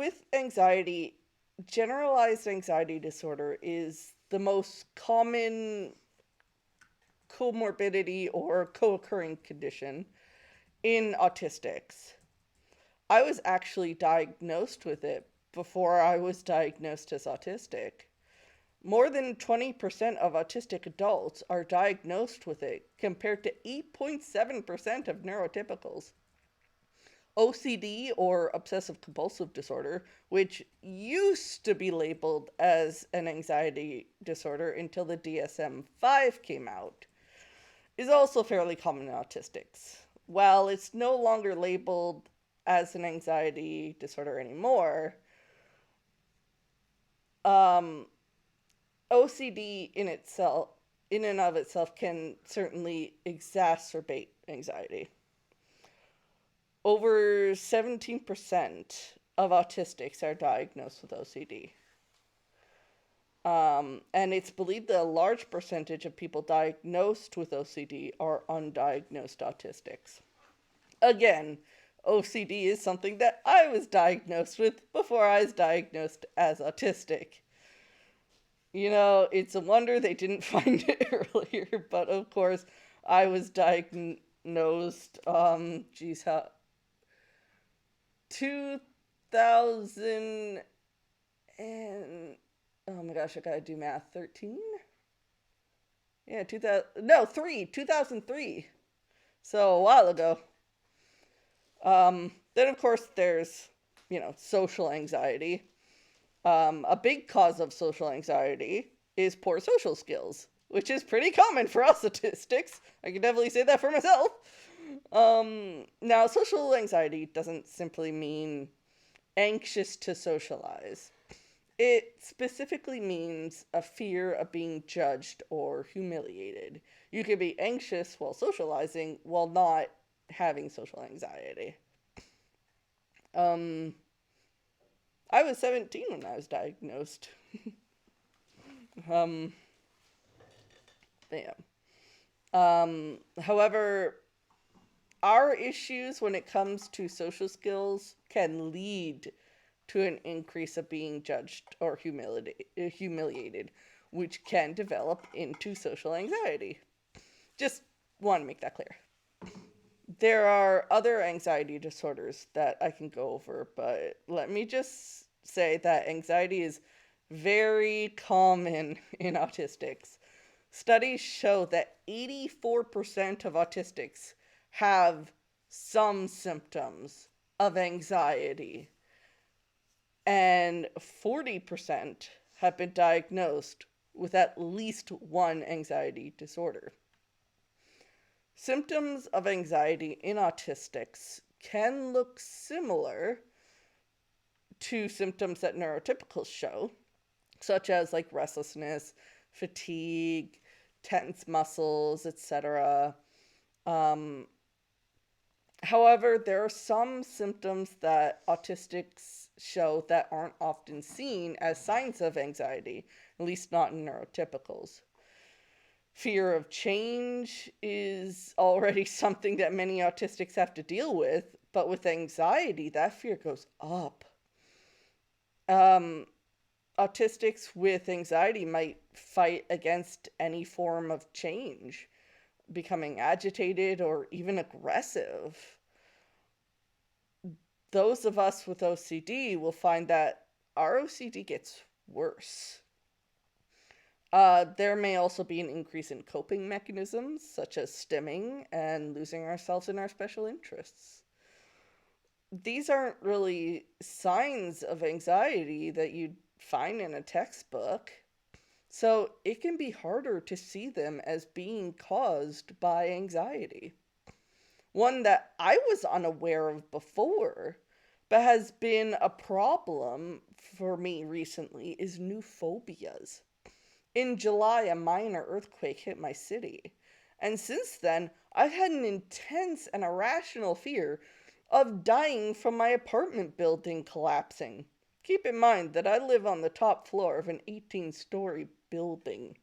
with anxiety, generalized anxiety disorder is the most common comorbidity or co-occurring condition in autistics. I was actually diagnosed with it before I was diagnosed as autistic. More than 20% of autistic adults are diagnosed with it, compared to 8.7% of neurotypicals. OCD, or obsessive compulsive disorder, which used to be labeled as an anxiety disorder until the DSM 5 came out, is also fairly common in autistics. While it's no longer labeled as an anxiety disorder anymore, um, OCD in and of itself, can certainly exacerbate anxiety. Over 17% of autistics are diagnosed with OCD. And it's believed that a large percentage of people diagnosed with OCD are undiagnosed autistics. Again, OCD is something that I was diagnosed with before I was diagnosed as autistic. You know, it's a wonder they didn't find it earlier, but of course, I was diagnosed, 2000 and, oh my gosh, I gotta do math, 13? Yeah, 2003. So a while ago. Then of course there's, social anxiety. A big cause of social anxiety is poor social skills, which is pretty common for us autistics. I can definitely say that for myself. Now, social anxiety doesn't simply mean anxious to socialize. It specifically means a fear of being judged or humiliated. You can be anxious while socializing while not having social anxiety. Um, I was 17 when I was diagnosed. um, yeah. However, our issues when it comes to social skills can lead to an increase of being judged or humiliated, which can develop into social anxiety. Just want to make that clear. There are other anxiety disorders that I can go over, but let me just say that anxiety is very common in autistics. Studies show that 84% of autistics have some symptoms of anxiety, and 40% have been diagnosed with at least one anxiety disorder. Symptoms of anxiety in autistics can look similar to symptoms that neurotypicals show, such as like restlessness, fatigue, tense muscles, etc. However, there are some symptoms that autistics show that aren't often seen as signs of anxiety, at least not in neurotypicals. Fear of change is already something that many autistics have to deal with, but with anxiety, that fear goes up. Autistics with anxiety might fight against any form of change, becoming agitated or even aggressive. Those of us with OCD will find that our OCD gets worse. There may also be an increase in coping mechanisms, such as stimming and losing ourselves in our special interests. These aren't really signs of anxiety that you'd find in a textbook, so it can be harder to see them as being caused by anxiety. One that I was unaware of before, but has been a problem for me recently, is new phobias. In July, a minor earthquake hit my city, and since then, I've had an intense and irrational fear of dying from my apartment building collapsing. Keep in mind that I live on the top floor of an 18-story building.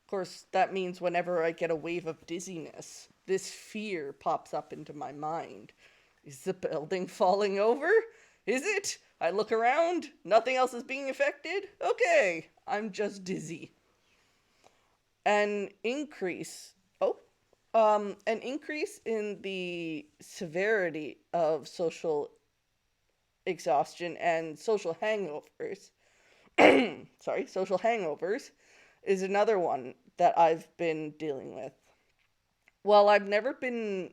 Of course, that means whenever I get a wave of dizziness, this fear pops up into my mind. Is the building falling over? Is it? I look around, nothing else is being affected. Okay, I'm just dizzy. An increase, an increase in the severity of social exhaustion and social hangovers. Social hangovers is another one that I've been dealing with. Well, I've never been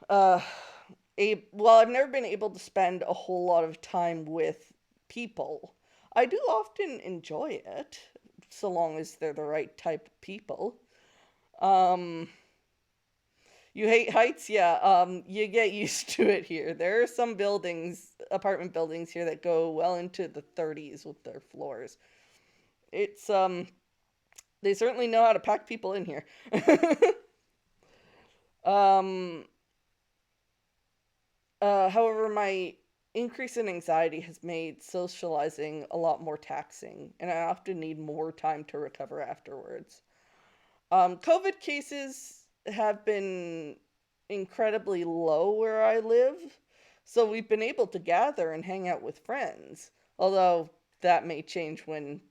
uh I've never been able to spend a whole lot of time with people. I do often enjoy it, so long as they're the right type of people. Um, you hate heights? Yeah, you get used to it here. There are some apartment buildings here that go well into the 30s with their floors. It's, they certainly know how to pack people in here. um, However, my increase in anxiety has made socializing a lot more taxing, and I often need more time to recover afterwards. COVID cases have been incredibly low where I live, so we've been able to gather and hang out with friends, although that may change when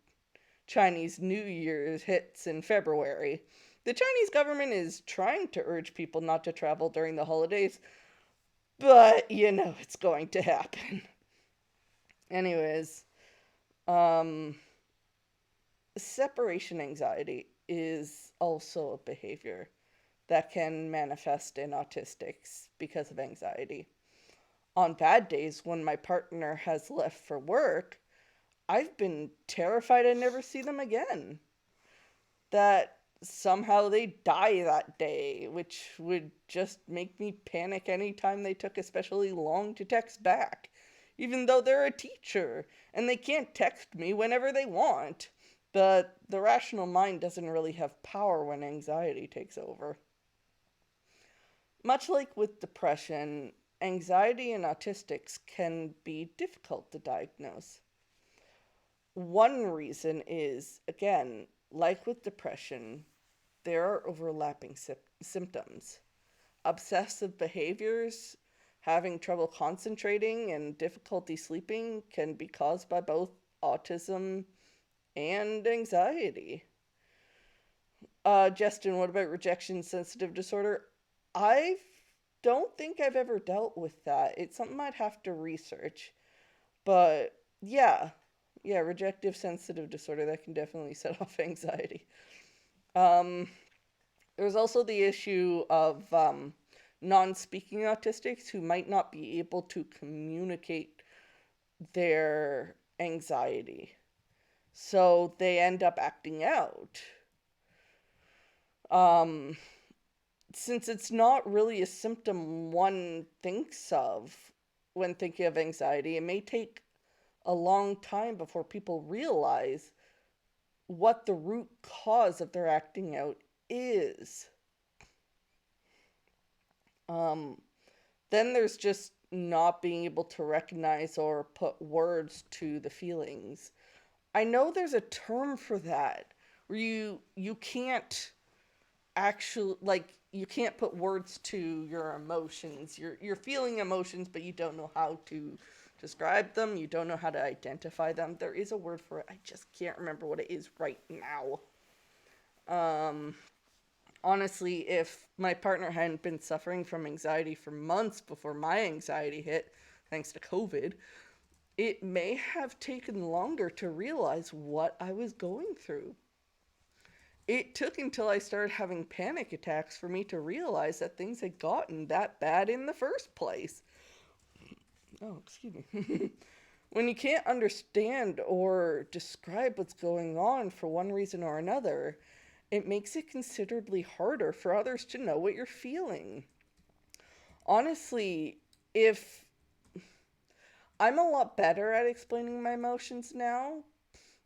Chinese New Year hits in February. The Chinese government is trying to urge people not to travel during the holidays, but it's going to happen. Anyways, um, separation anxiety is also a behavior that can manifest in autistics because of anxiety. On bad days, when my partner has left for work, I've been terrified I'd never see them again. That somehow they die that day, which would just make me panic anytime they took especially long to text back, even though they're a teacher and they can't text me whenever they want. But the rational mind doesn't really have power when anxiety takes over. Much like with depression, anxiety and autistics can be difficult to diagnose. One reason is, again, like with depression, there are overlapping symptoms. Obsessive behaviors, having trouble concentrating, and difficulty sleeping can be caused by both autism and anxiety. Justin, what about rejection sensitive disorder? I don't think I've ever dealt with that. It's something I'd have to research. But yeah, rejective sensitive disorder, that can definitely set off anxiety. Um, there's also the issue of non speaking autistics who might not be able to communicate their anxiety. So they end up acting out. Um, since it's not really a symptom one thinks of when thinking of anxiety, it may take a long time before people realize what the root cause of their acting out is. Um, then there's just not being able to recognize or put words to the feelings. I know there's a term for that where you can't actually, like, you can't put words to your emotions. You're feeling emotions, but you don't know how to describe them. You don't know how to identify them. There is a word for it. I just can't remember what it is right now. Um, Honestly, if my partner hadn't been suffering from anxiety for months before my anxiety hit, thanks to COVID, it may have taken longer to realize what I was going through. It took until I started having panic attacks for me to realize that things had gotten that bad in the first place. Oh, excuse me. When you can't understand or describe what's going on for one reason or another, it makes it considerably harder for others to know what you're feeling. Honestly, if I'm a lot better at explaining my emotions now,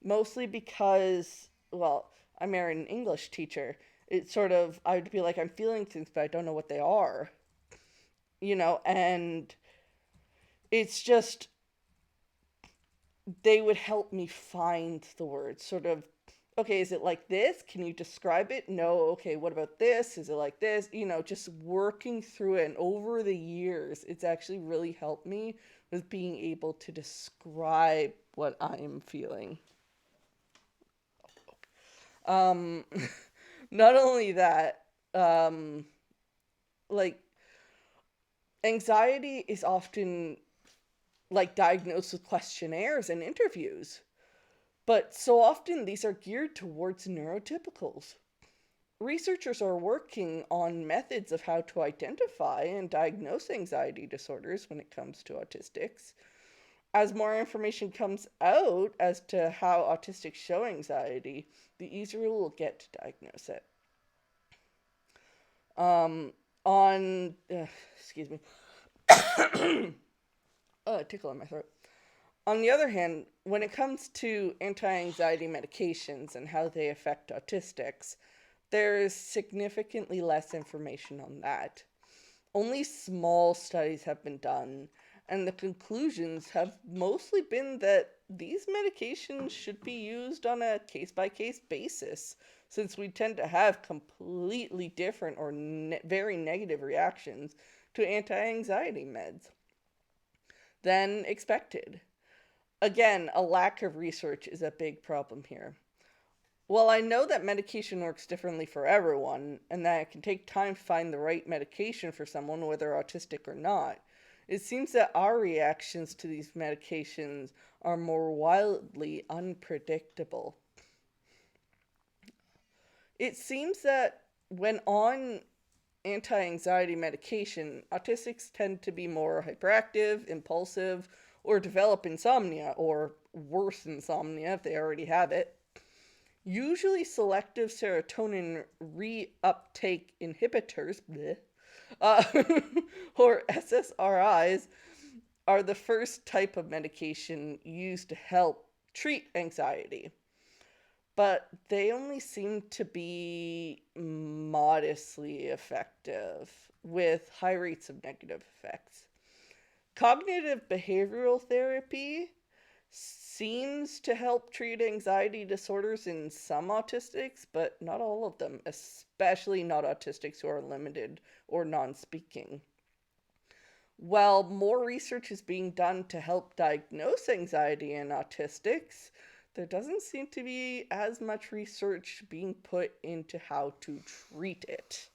mostly because, well, I married an English teacher. It's sort of, I'd be like, I'm feeling things, but I don't know what they are, and it's just, they would help me find the words, sort of okay, is it like this? Can you describe it? No. Okay, what about this? Is it like this? Just working through it. And over the years, it's actually really helped me with being able to describe what I'm feeling. Um, Not only that, um, like, anxiety is often like diagnosed with questionnaires and interviews, but so often these are geared towards neurotypicals. Researchers are working on methods of how to identify and diagnose anxiety disorders when it comes to autistics. As more information comes out as to how autistics show anxiety, the easier we'll get to diagnose it. Um, on, excuse me, tickle in my throat. On the other hand, when it comes to anti anxiety medications and how they affect autistics, there's significantly less information on that. Only small studies have been done, and the conclusions have mostly been that these medications should be used on a case by case basis, since we tend to have completely different or very negative reactions to anti anxiety meds than expected. Again, a lack of research is a big problem here. While I know that medication works differently for everyone, and that it can take time to find the right medication for someone, whether autistic or not, it seems that our reactions to these medications are more wildly unpredictable. It seems that when on anti anxiety medication, autistics tend to be more hyperactive, impulsive, or develop insomnia, or worse, insomnia if they already have it. Usually, selective serotonin reuptake inhibitors, bleh, uh, or SSRIs, are the first type of medication used to help treat anxiety. But they only seem to be modestly effective with high rates of negative effects. Cognitive behavioral therapy seems to help treat anxiety disorders in some autistics, but not all of them, especially not autistics who are limited or non speaking. While more research is being done to help diagnose anxiety in autistics, there doesn't seem to be as much research being put into how to treat it.